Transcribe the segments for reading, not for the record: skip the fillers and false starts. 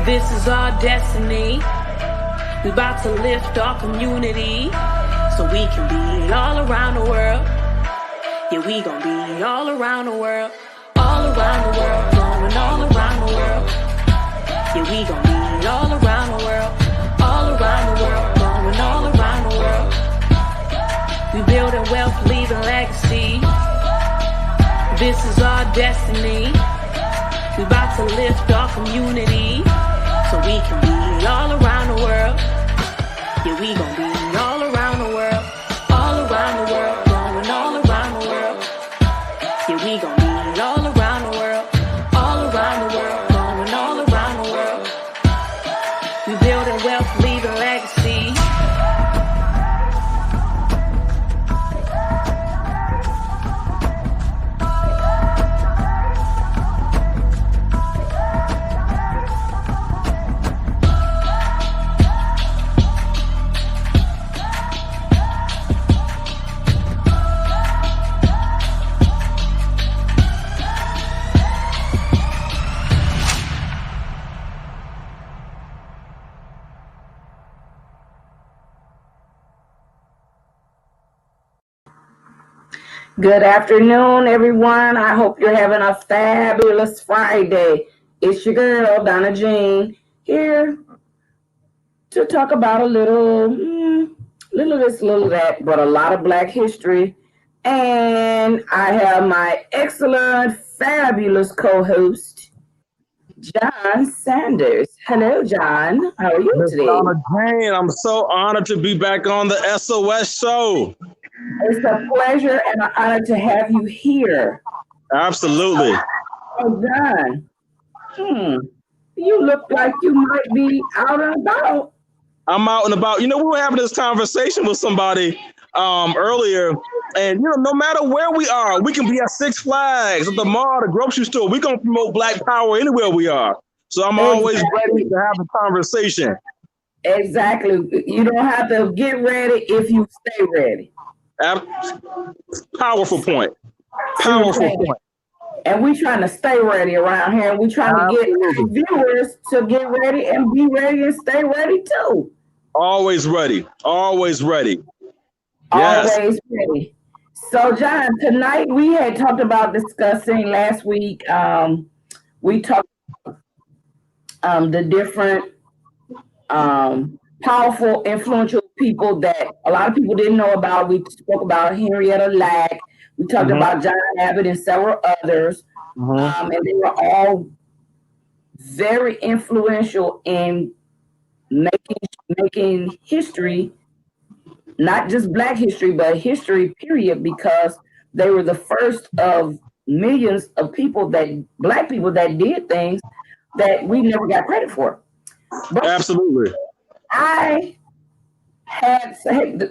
This is our destiny. We about to lift our community so we can be all around the world. Yeah, we gon' be all around the world. All around the world, going all around the world. Yeah, we gon' be all around the world. All around the world, going all around the world. We building wealth, leaving legacy. This is our destiny. We about to lift our community so we can be all around the world. Yeah, we gon' be all around the world. All around the world, going all around the world. Yeah, we gon' be all around the world. All around the world, going all around the world. We building wealth, leaving legacy. Good afternoon, everyone. I hope you're having a fabulous Friday. It's your girl, Donna Jean, here to talk about a little this, little that, but a lot of Black history. And I have my excellent, fabulous co-host, John Sanders. Hello, John. How are you Miss today? Donna Jane, I'm so honored to be back on the SOS show. It's a pleasure and an honor to have you here. Absolutely. Oh, John. You look like you might be out and about. I'm out and about. You know, we were having this conversation with somebody earlier, and you know, no matter where we are, we can be at Six Flags, at the mall, the grocery store. We're gonna promote Black power anywhere we are. So I'm always ready to have a conversation. Exactly. You don't have to get ready if you stay ready. Powerful point. Powerful point. And we trying to stay ready around here. We trying to get viewers to get ready and be ready and stay ready too. Always ready. Always ready. Yes. Always ready. So, John, tonight we had talked about discussing last week. We talked the different powerful, influential people that a lot of people didn't know about. We spoke about Henrietta Lack. We talked about John Abbott and several others. And they were all very influential in making history, not just Black history, but history, period, because they were the first of millions of people Black people that did things that we never got credit for. But absolutely. I had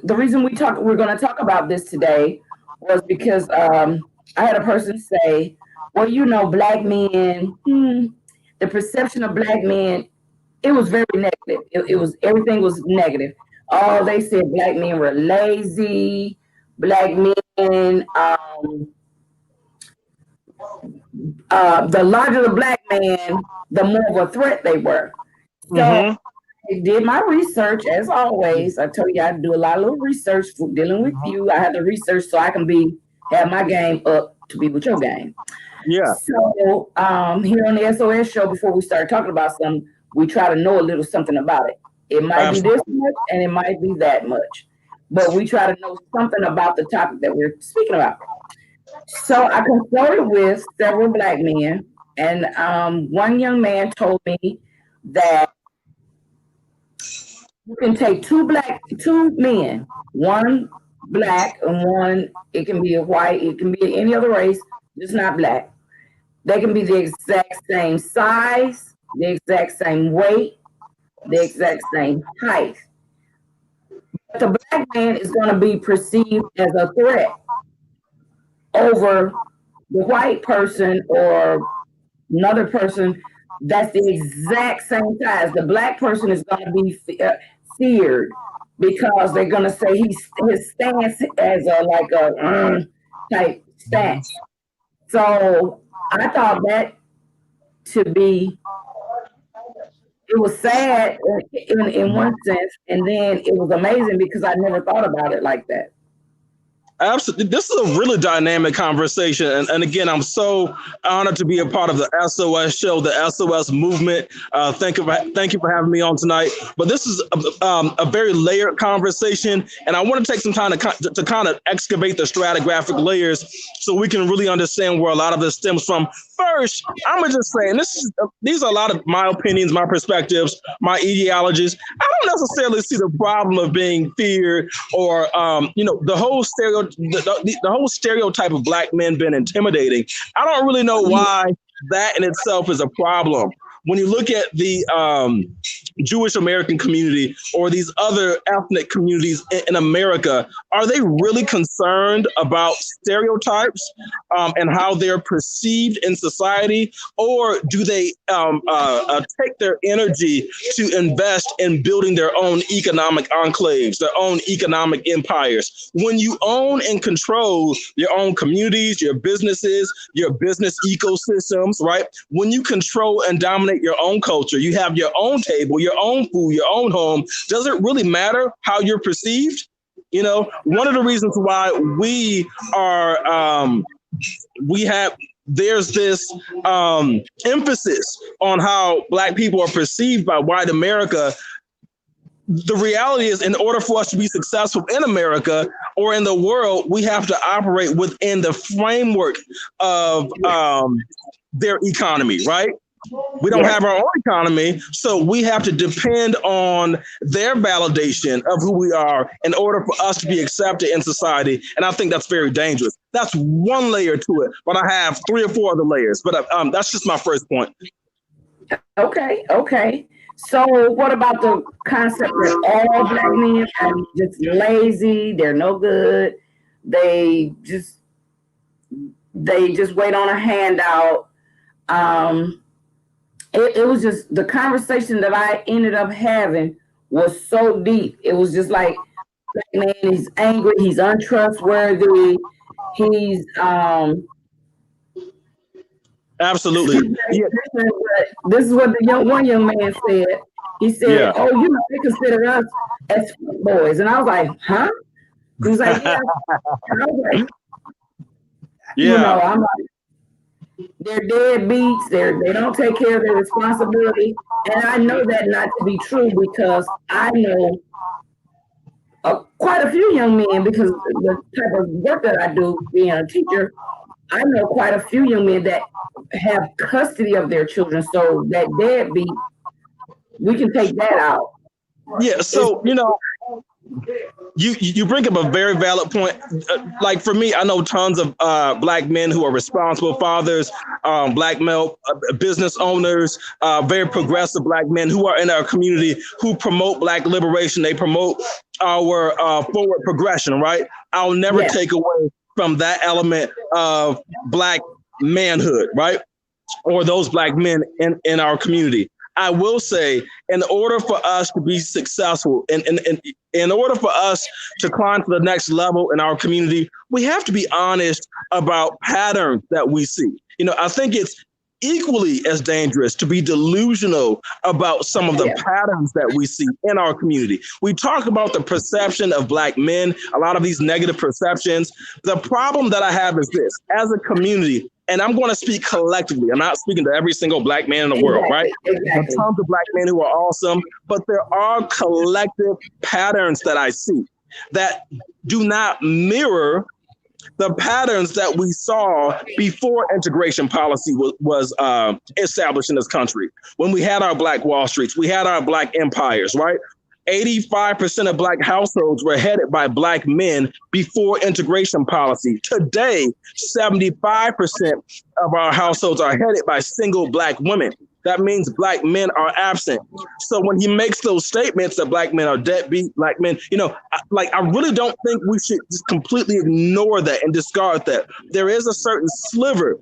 the reason we're going to talk about this today was because I had a person say, well, you know, Black men, the perception of Black men, it was very negative. It was, everything was negative. Oh, they said Black men were lazy, Black men, the larger the Black man, the more of a threat they were. So I did my research, as always. I told you I do a lot of little research for dealing with you. I had to research so I can have my game up to be with your game. Yeah. So here on the SOS show, before we start talking about something, we try to know a little something about it. It might be this much and it might be that much, but we try to know something about the topic that we're speaking about. So I consulted with several Black men, and one young man told me that you can take two men, one Black and one, it can be a white, it can be any other race, just not Black. They can be the exact same size, the exact same weight, the exact same height. But the Black man is going to be perceived as a threat over the white person or another person that's the exact same size. The Black person is going to be feared because they're going to say his stance as a type stance. So I thought that to be it was sad in one sense, and then it was amazing because I never thought about it like that. Absolutely. This is a really dynamic conversation. And again, I'm so honored to be a part of the SOS show, the SOS movement. Thank you for having me on tonight. But this is a very layered conversation. And I want to take some time to kind of excavate the stratigraphic layers so we can really understand where a lot of this stems from. First, I'm going to just say, and these are a lot of my opinions, my perspectives, my ideologies. I don't necessarily see the problem of being feared or, the whole stereotype of Black men being intimidating. I don't really know why that in itself is a problem. When you look at the Jewish American community or these other ethnic communities in America, are they really concerned about stereotypes and how they're perceived in society? Or do they take their energy to invest in building their own economic enclaves, their own economic empires? When you own and control your own communities, your businesses, your business ecosystems, right? When you control and dominate your own culture, you have your own table, your own food, your own home. Does it really matter how you're perceived? One of the reasons why there's this emphasis on how Black people are perceived by white America. The reality is, in order for us to be successful in America or in the world, we have to operate within the framework of their economy, right? We don't have our own economy, so we have to depend on their validation of who we are in order for us to be accepted in society. And I think that's very dangerous. That's one layer to it, but I have 3 or 4 other layers. But that's just my first point. Okay. So what about the concept that all Black men are just lazy? They're no good. They just wait on a handout. It was just the conversation that I ended up having was so deep. It was just like, man, he's angry, he's untrustworthy, he's absolutely. Yeah. This is what the one young man said. He said, "Oh, they consider us as boys," and I was like, "Huh?" He was like, "Yeah." And I was like, I'm like, they're deadbeats. They don't take care of their responsibility, and I know that not to be true because I know quite a few young men because the type of work that I do, being a teacher. I know quite a few young men that have custody of their children, so that deadbeat, we can take that out. Yeah, so you bring up a very valid point. Like for me, I know tons of Black men who are responsible fathers, Black male business owners, very progressive Black men who are in our community who promote Black liberation. They promote our forward progression, right? I'll never take away from that element of Black manhood, right? Or those Black men in our community. I will say, in order for us to be successful, in order for us to climb to the next level in our community, we have to be honest about patterns that we see. I think it's equally as dangerous to be delusional about some of the patterns that we see in our community. We talk about the perception of Black men, a lot of these negative perceptions. The problem that I have is this: as a community, and I'm going to speak collectively, I'm not speaking to every single Black man in the world, right? There are tons of Black men who are awesome, but there are collective patterns that I see that do not mirror the patterns that we saw before integration policy was established in this country. When we had our Black Wall Streets, we had our Black empires, right? 85% of Black households were headed by Black men before integration policy. Today, 75% of our households are headed by single Black women. That means Black men are absent. So when he makes those statements that Black men are deadbeat, Black men, I really don't think we should just completely ignore that and discard that. There is a certain sliver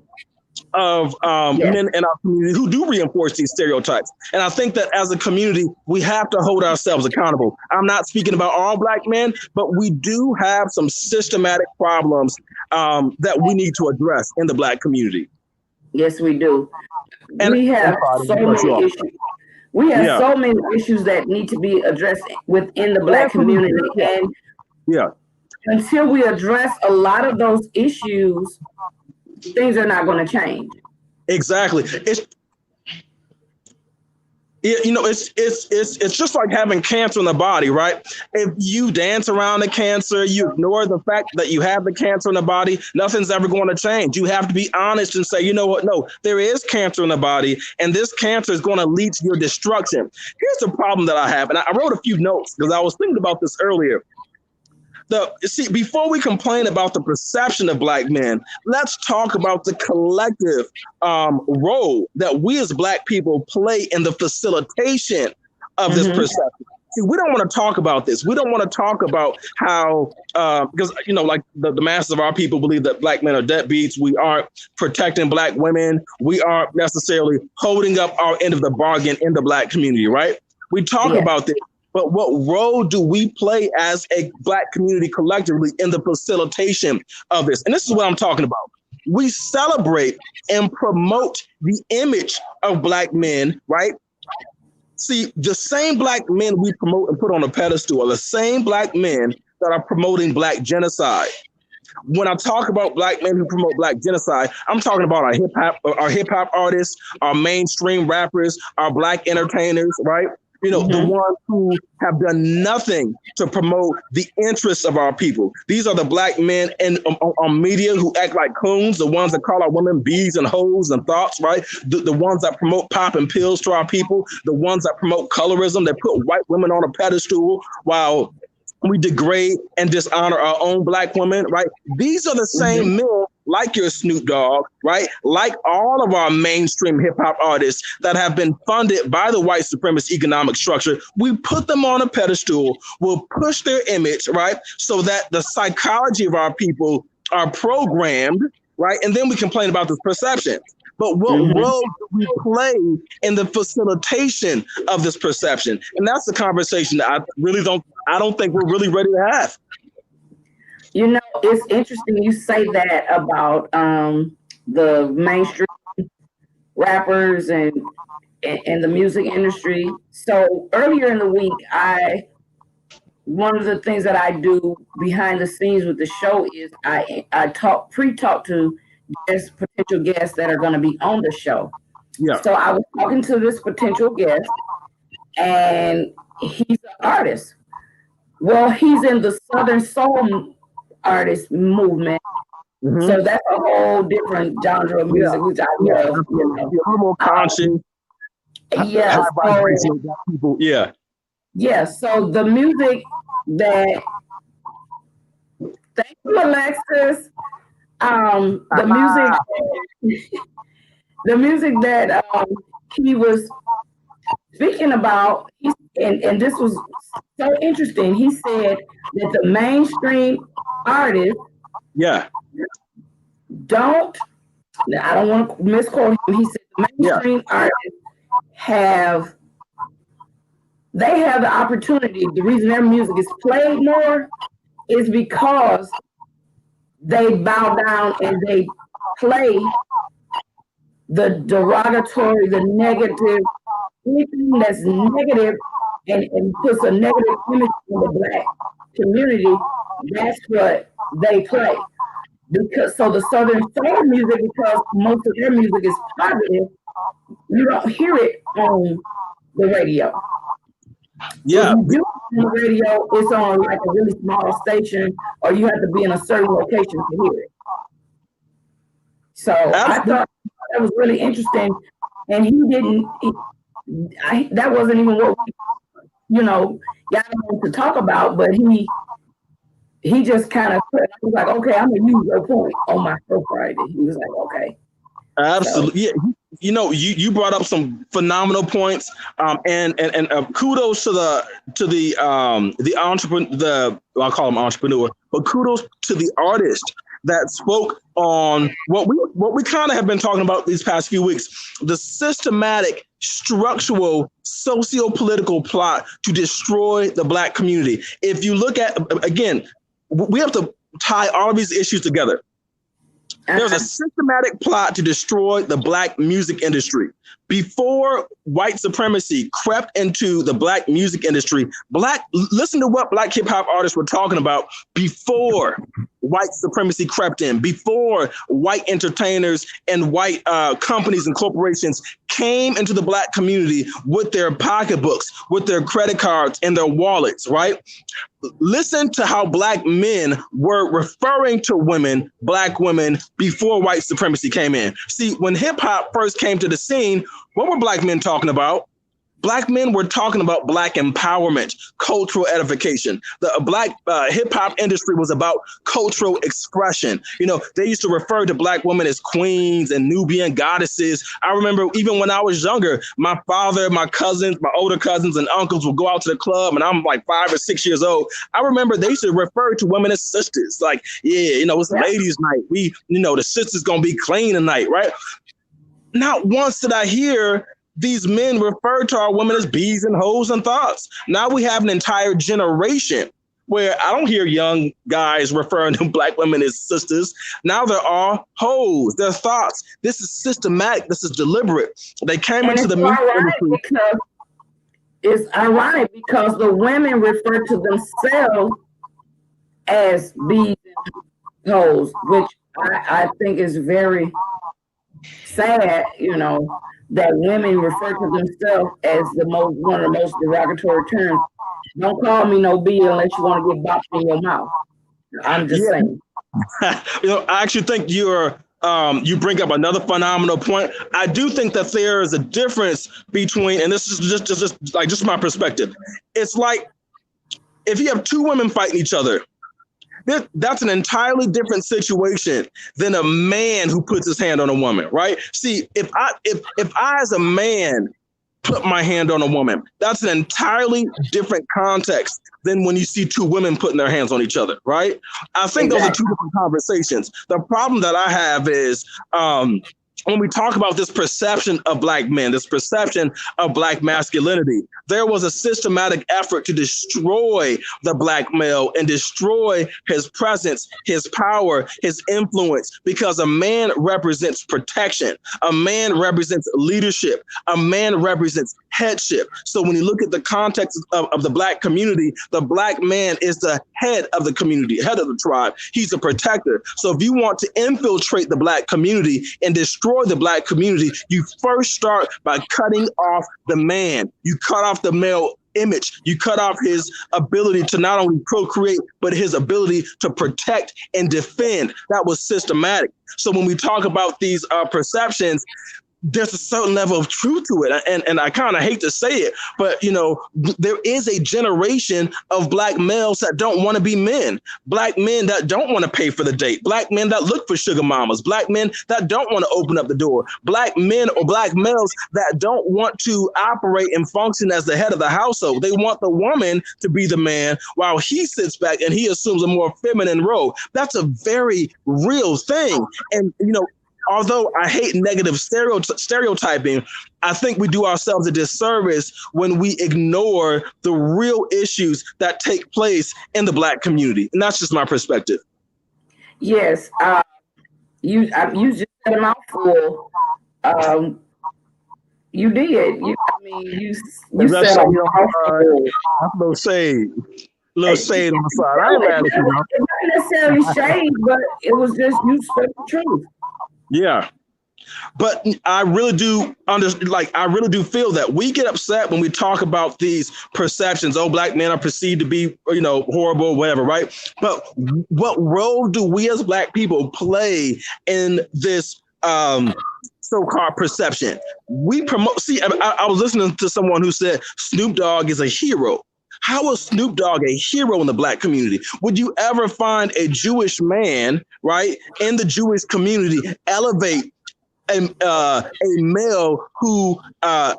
of men in our community who do reinforce these stereotypes. And I think that as a community, we have to hold ourselves accountable. I'm not speaking about all Black men, but we do have some systematic problems that we need to address in the Black community. Yes, we do. We have so many issues. We have Yeah. so many issues that need to be addressed within the Black community. And Yeah. until we address a lot of those issues, things are not going to change. Exactly. It's just like having cancer in the body, right? If you dance around the cancer, you ignore the fact that you have the cancer in the body, nothing's ever going to change. You have to be honest and say, you know what? No, there is cancer in the body, and this cancer is going to lead to your destruction. Here's the problem that I have, and I wrote a few notes because I was thinking about this earlier. Before we complain about the perception of Black men, let's talk about the collective role that we as Black people play in the facilitation of this perception. See, we don't want to talk about this. We don't want to talk about how, because, like the masses of our people believe that Black men are deadbeats. We aren't protecting Black women. We aren't necessarily holding up our end of the bargain in the Black community, right? We talk about this. But what role do we play as a Black community collectively in the facilitation of this? And this is what I'm talking about. We celebrate and promote the image of Black men, right? See, the same Black men we promote and put on a pedestal are the same Black men that are promoting Black genocide. When I talk about Black men who promote Black genocide, I'm talking about our hip hop artists, our mainstream rappers, our Black entertainers, right? The ones who have done nothing to promote the interests of our people. These are the Black men on media who act like coons, the ones that call our women bees and hoes and thoughts, right? The ones that promote pop and pills to our people, the ones that promote colorism, that put white women on a pedestal while we degrade and dishonor our own Black women, right? These are the same men, like your Snoop Dogg, right? Like all of our mainstream hip hop artists that have been funded by the white supremacist economic structure. We put them on a pedestal, we'll push their image, right? So that the psychology of our people are programmed, right? And then we complain about this perception. But what role do we play in the facilitation of this perception? And that's the conversation that I don't think we're really ready to have. It's interesting you say that about the mainstream rappers and the music industry. So earlier in the week, one of the things that I do behind the scenes with the show is I pre-talk to potential guests that are going to be on the show. Yeah. So I was talking to this potential guest, and he's an artist. Well, he's in the Southern Soul artist movement. So that's a whole different genre of music, which I love. A little more conscious. Yeah. People. Yeah. Yeah. So the music that, thank you, Alexis. The music that he was speaking about, and this was so interesting. He said that the mainstream artists, I don't want to misquote him. He said the mainstream artists have the opportunity. The reason their music is played more is because they bow down and they play the derogatory, the negative, anything that's negative and puts a negative image on the Black community. That's what they play. So the Southern Soul music, because most of their music is positive, you don't hear it on the radio. Yeah. If you do it on the radio, it's on like a really small station, or you have to be in a certain location to hear it. So I thought that was really interesting, and that wasn't even what we, got him to talk about, but he just kind of was like, okay, I'm gonna use your point on my show Friday. He was like, okay. Absolutely. So, yeah. You brought up some phenomenal points, and kudos to the entrepreneur, I'll call him entrepreneur, but kudos to the artist that spoke on what we kind of have been talking about these past few weeks: the systematic, structural, socio-political plot to destroy the Black community. If you look at, again, we have to tie all of these issues together. There's a systematic plot to destroy the Black music industry. before white supremacy crept into the black music industry, listen to what black hip hop artists were talking about before white supremacy crept in, before white entertainers and white companies and corporations came into the black community with their pocketbooks, with their credit cards and their wallets, right? Listen to how black men were referring to women, black women, before white supremacy came in. See, when hip hop first came to the scene, what were black men talking about? Black men were talking about black empowerment, cultural edification. The black hip hop industry was about cultural expression. You know, they used to refer to black women as queens and Nubian goddesses. I remember even when I was younger, my father, my cousins, my older cousins and uncles would go out to the club, and I'm like 5 or 6 years old. I remember they used to refer to women as sisters. Like, yeah, you know, it's ladies' night. The sisters gonna be clean tonight, right? Not once did I hear these men refer to our women as bees and hoes and thoughts. Now we have an entire generation where I don't hear young guys referring to black women as sisters. Now they're all hoes, they're thoughts. This is systematic, this is deliberate. They came into the music industry. It's ironic because the women refer to themselves as bees and hoes, which I think is very sad, that women refer to themselves as one of the most derogatory terms. Don't call me no bee unless you want to get bopped in your mouth. I'm just saying. I actually think you bring up another phenomenal point. I do think that there is a difference between, and this is just my perspective. It's like if you have two women fighting each other, that's an entirely different situation than a man who puts his hand on a woman, right? See, if I as a man put my hand on a woman, that's an entirely different context than when you see two women putting their hands on each other, right? I think those are two different conversations. The problem that I have is when we talk about this perception of black men, this perception of black masculinity, there was a systematic effort to destroy the black male and destroy his presence, his power, his influence, because a man represents protection. A man represents leadership. A man represents headship. So when you look at the context of the black community, the black man is the head of the community, head of the tribe. He's a protector. So if you want to infiltrate the black community and destroy the black community, you first start by cutting off the man. You cut off the male image. You cut off his ability to not only procreate, but his ability to protect and defend. That was systematic. So when we talk about these perceptions, there's a certain level of truth to it. And I kind of hate to say it, but, there is a generation of black males that don't want to be men, black men that don't want to pay for the date, black men that look for sugar mamas, black men that don't want to open up the door, black men or black males that don't want to operate and function as the head of the household. They want the woman to be the man while he sits back and he assumes a more feminine role. That's a very real thing. And, although I hate negative stereotyping, I think we do ourselves a disservice when we ignore the real issues that take place in the black community. And that's just my perspective. Yes. You just said a mouthful. You did. You said a mouthful. That's a little shade. Little shade on the side. I ain't mad at you, though. It wasn't necessarily shade, but it was just you spoke the truth. Yeah. But I really do I really do feel that we get upset when we talk about these perceptions. Oh, black men are perceived to be, horrible, whatever, right? But what role do we as black people play in this so-called perception? We promote. See, I was listening to someone who said Snoop Dogg is a hero. How is Snoop Dogg a hero in the black community? Would you ever find a Jewish man, right, in the Jewish community elevate a male who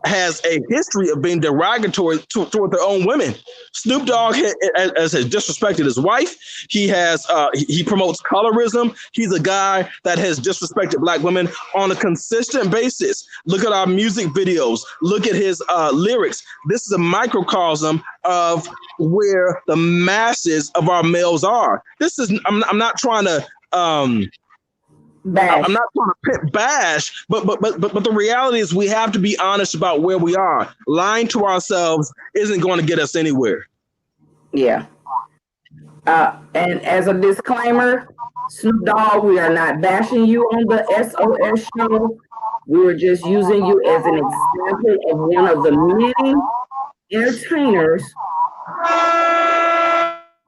has a history of being derogatory toward their own women? Snoop Dogg has disrespected his wife. He promotes colorism. He's a guy that has disrespected black women on a consistent basis. Look at our music videos. Look at his lyrics. This is a microcosm of where the masses of our males are. I'm not trying to Bash. I'm not trying to bash, but the reality is we have to be honest about where we are. Lying to ourselves isn't going to get us anywhere. Yeah. And as a disclaimer, Snoop Dogg, we are not bashing you on the SOS show. We were just using you as an example of one of the many entertainers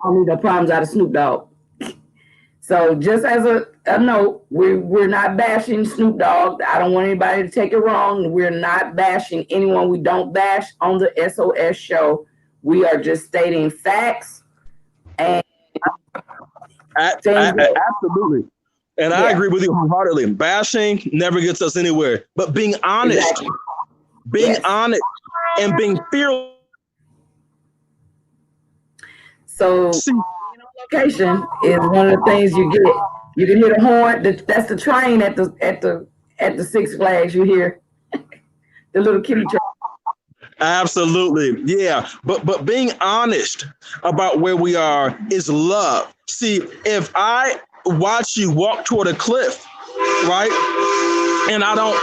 on the problems out of Snoop Dogg. So just as a note, we're not bashing Snoop Dogg. I don't want anybody to take it wrong. We're not bashing anyone. We don't bash on the SOS show. We are just stating facts and absolutely. And yeah. I agree with you wholeheartedly. Bashing never gets us anywhere. But being honest, honest and being fearless. So location is one of the things you get. You can hear the horn. That's the train at the Six Flags. You hear the little kitty train. Absolutely, yeah. But being honest about where we are is love. See, if I watch you walk toward a cliff, right, and I don't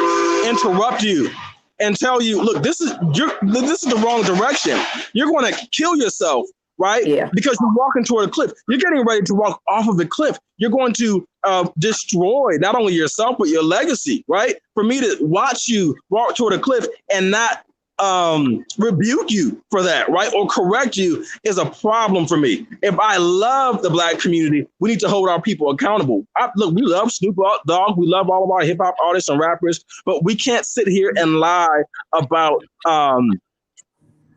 interrupt you and tell you, look, this is the wrong direction. You're going to kill yourself. Right? Yeah. Because you're walking toward a cliff. You're getting ready to walk off of the cliff. You're going to destroy not only yourself, but your legacy, right? For me to watch you walk toward a cliff and not rebuke you for that, right? Or correct you is a problem for me. If I love the Black community, we need to hold our people accountable. Look, we love Snoop Dogg. We love all of our hip hop artists and rappers, but we can't sit here and lie about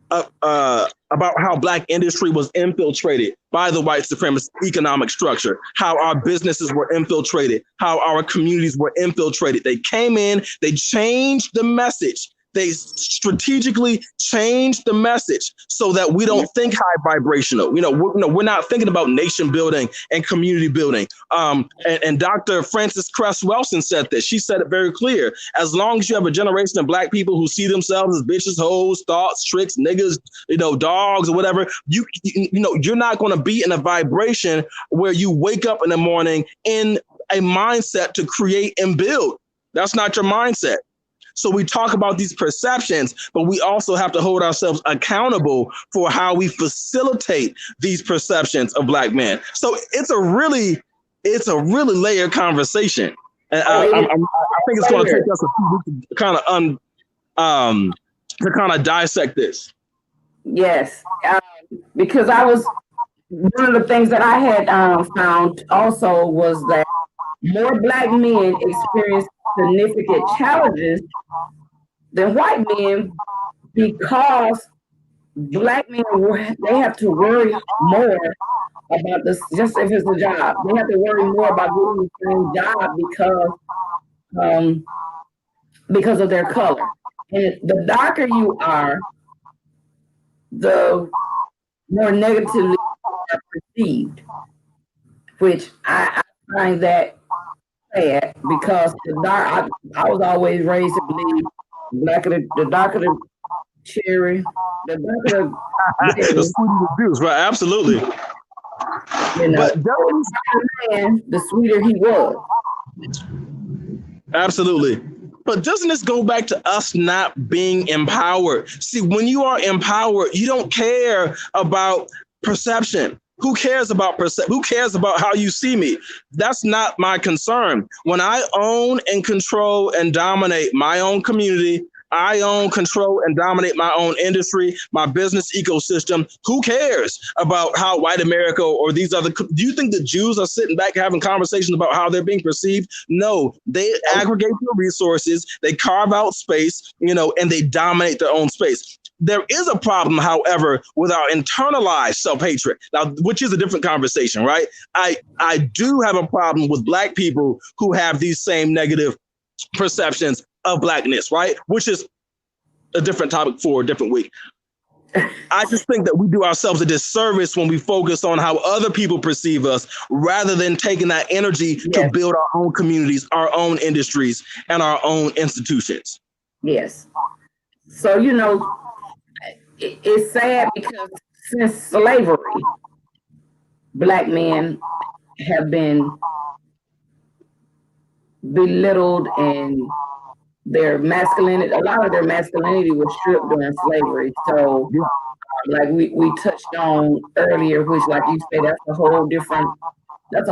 how Black industry was infiltrated by the white supremacist economic structure, how our businesses were infiltrated, how our communities were infiltrated. They came in, they changed the message. They strategically changed the message so that we don't think high vibrational. We're not thinking about nation building and community building. And Dr. Frances Cress Welsing said this. She said it very clear. As long as you have a generation of Black people who see themselves as bitches, hoes, thoughts, tricks, niggas, dogs or whatever, you're not going to be in a vibration where you wake up in the morning in a mindset to create and build. That's not your mindset. So we talk about these perceptions, but we also have to hold ourselves accountable for how we facilitate these perceptions of Black men. So it's a really layered conversation, and I think it's going to take us a few weeks to kind of dissect this. Yes, because one of the things that I had found also was that more Black men experience significant challenges than white men because Black men, they have to worry more about this, just if it's a job. They have to worry more about getting the same job because of their color. And the darker you are, the more negatively you are perceived, which I find that sad, because the dark, I was always raised to believe the darker the cherry, the darker the sweeter the juice, right? Absolutely. But the sweeter he was. Absolutely. But doesn't this go back to us not being empowered? See, when you are empowered, you don't care about perception. Who cares about Who cares about how you see me? That's not my concern. When I own and control and dominate my own community, I own, control, and dominate my own industry, my business ecosystem. Who cares about how white America or these other? Do you think the Jews are sitting back having conversations about how they're being perceived? No, they aggregate their resources, they carve out space, and they dominate their own space. There is a problem, however, with our internalized self-hatred, now, which is a different conversation, right? I do have a problem with Black people who have these same negative perceptions of Blackness, right? Which is a different topic for a different week. I just think that we do ourselves a disservice when we focus on how other people perceive us rather than taking that energy to build our own communities, our own industries, and our own institutions. Yes. So, it's sad because since slavery, Black men have been belittled and their masculinity, a lot of their masculinity was stripped during slavery. So, like we touched on earlier, which, like you say, that's a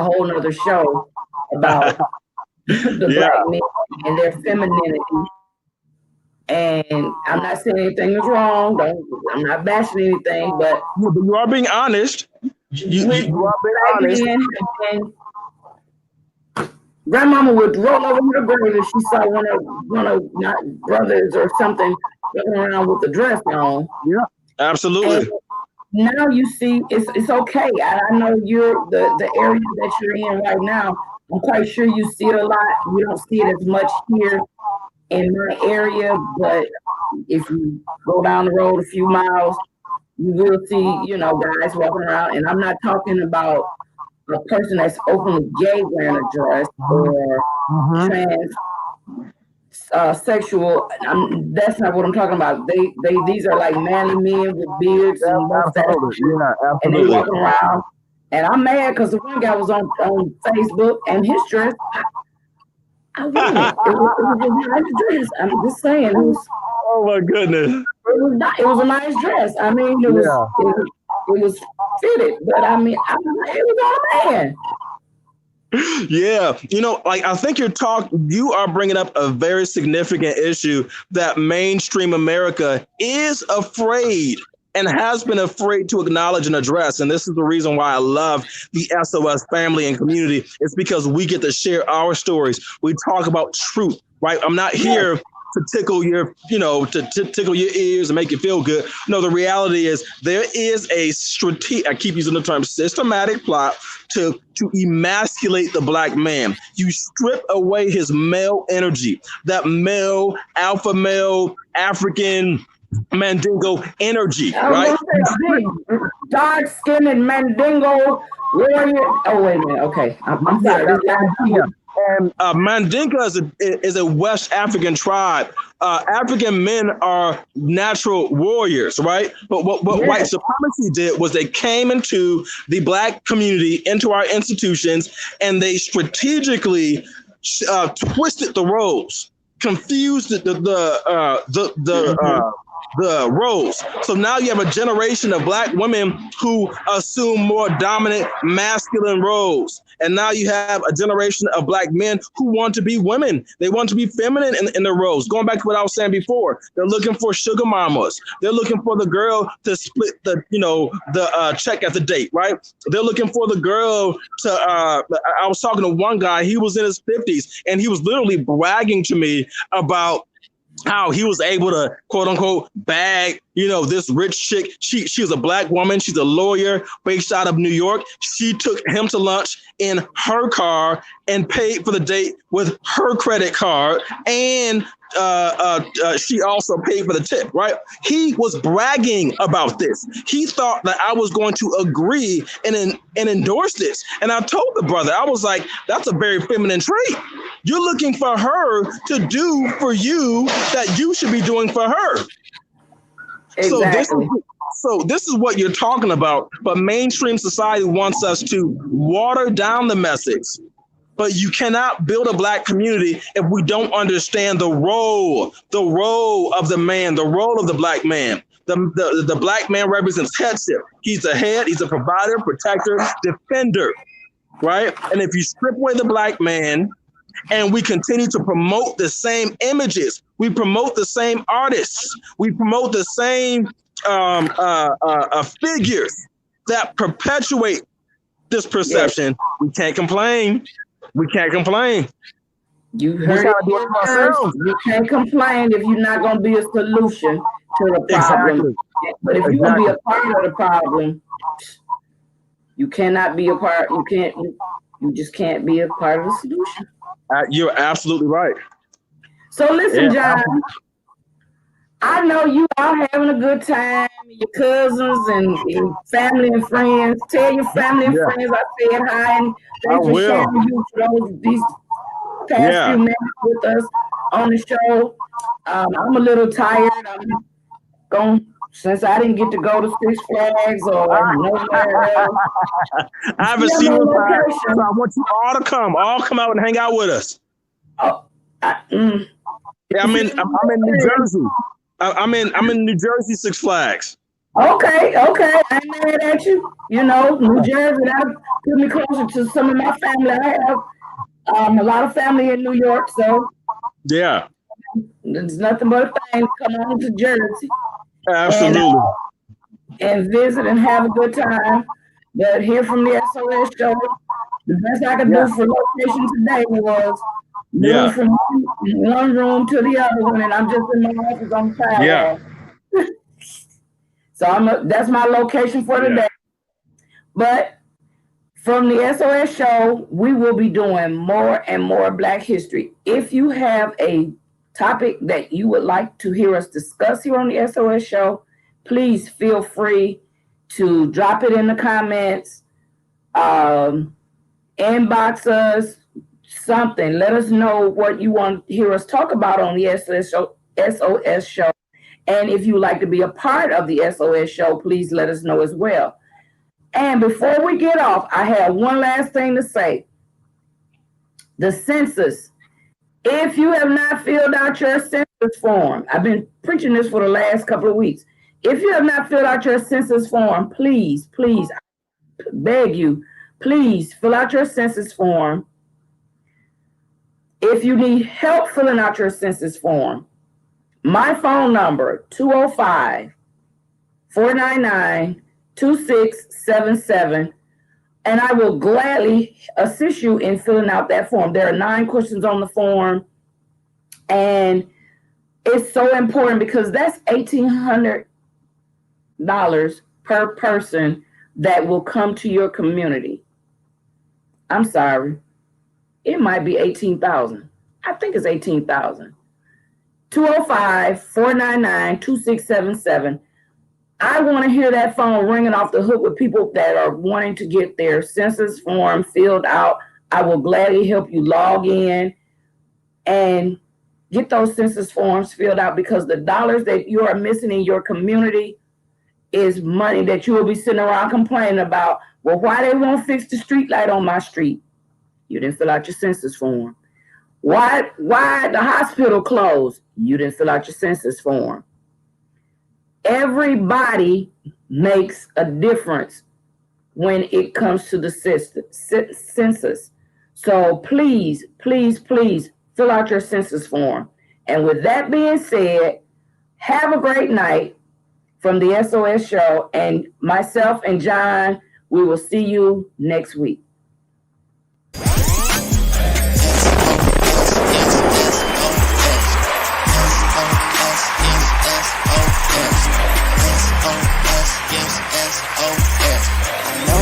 whole nother show about the black men and their femininity. And I'm not saying anything is wrong. I'm not bashing anything, but you are being honest. You are being honest. And grandmama would roll over her grave if she saw one of my brothers or something running around with a dress on. Yeah, absolutely. And now you see, it's okay. I know you're the area that you're in right now. I'm quite sure you see it a lot. You don't see it as much here in my area, but if you go down the road a few miles, you will see, guys walking around. And I'm not talking about a person that's openly gay wearing a dress or sexual. That's not what I'm talking about. These are like manly men with beards and mustaches, and they walking around. And I'm mad because the one guy was on Facebook and his dress. I won it. It was a nice dress. I'm just saying. It was, oh my goodness. It was a nice dress. I mean, it was fitted, but I mean, it was on a man. Yeah, I think you are bringing up a very significant issue that mainstream America is afraid and has been afraid to acknowledge and address. And this is the reason why I love the SOS family and community. It's because we get to share our stories. We talk about truth, right? I'm not here to tickle your, to tickle your ears and make you feel good. No, the reality is there is a I keep using the term systematic plot to emasculate the black man. You strip away his male energy, that male, alpha male, African Mandingo energy, right? Dark skinned and Mandingo warrior. Oh, wait a minute. Okay. I'm sorry. And Mandinka is a West African tribe. African men are natural warriors, right? But what white supremacy did was they came into the black community, into our institutions, and they strategically twisted the roles, confused the roles. So now you have a generation of black women who assume more dominant masculine roles. And now you have a generation of black men who want to be women. They want to be feminine in their roles. Going back to what I was saying before, they're looking for sugar mamas. They're looking for the girl to split the check at the date, right? They're looking for the girl to, I was talking to one guy, he was in his 50s, and he was literally bragging to me about how he was able to, quote unquote, bag, this rich chick. She was a black woman. She's a lawyer based out of New York. She took him to lunch in her car and paid for the date with her credit card. And she also paid for the tip, right? He was bragging about this. He thought that I was going to agree and endorse this. And I told the brother, I was like, that's a very feminine trait. You're looking for her to do for you that you should be doing for her. Exactly. So this is what you're talking about. But mainstream society wants us to water down the message. But you cannot build a black community if we don't understand the role of the man, the role of the black man. The black man represents headship. He's a head, he's a provider, protector, defender, right? And if you strip away the black man and we continue to promote the same images, we promote the same artists, we promote the same figures that perpetuate this perception, we can't complain. We can't complain. You heard it first. You can't complain if you're not going to be a solution to the problem. Exactly. But if you're going to be a part of the problem, you cannot be a part. You just can't be a part of the solution. You're absolutely right. So listen, John, I know you are having a good time, your cousins and family and friends. Tell your family and friends I said hi, and thanks for sharing you for these past few minutes with us on the show. I'm a little tired. I'm going, since I didn't get to go to Six Flags or nowhere else. I haven't seen you, so I want you all to come out and hang out with us. Oh, Yeah, I'm in New Jersey. I'm in New Jersey Six Flags. Okay, I ain't mad at you. You know, New Jersey, that put me closer to some of my family. I have a lot of family in New York, so Yeah, there's nothing but a thing to come on to Jersey and absolutely. visit and have a good time. But here from the SOS show, the best I could Yeah, do for location today was move yeah, from one room to the other one, and I'm just in my office on the yeah, sidewalk. So that's my location for yeah. today. But from the SOS show, we will be doing more and more Black history. If you have a topic that you would like to hear us discuss here on the SOS show, please feel free to drop it in the comments, inbox us, something. Let us know what you want to hear us talk about on the SOS show. And if you would like to be a part of the SOS show, please let us know as well. And before we get off, I have one last thing to say. The census. If you have not filled out your census form, I've been preaching this for the last couple of weeks. If you have not filled out your census form, please, I beg you, please fill out your census form. If you need help filling out your census form, my phone number, 205-499-2677, and I will gladly assist you in filling out that form. There are 9 questions on the form, and it's so important because that's $1,800 per person that will come to your community. I'm sorry. It might be 18,000. I think it's 18,000. 205-499-2677. I want to hear that phone ringing off the hook with people that are wanting to get their census form filled out. I will gladly help you log in and get those census forms filled out, because the dollars that you are missing in your community is money that you will be sitting around complaining about. Well, why they won't fix the street light on my street? You didn't fill out your census form. Why the hospital closed? You didn't fill out your census form. Everybody makes a difference when it comes to the census. So please fill out your census form. And with that being said, have a great night from the SOS show. And myself and John, we will see you next week. I know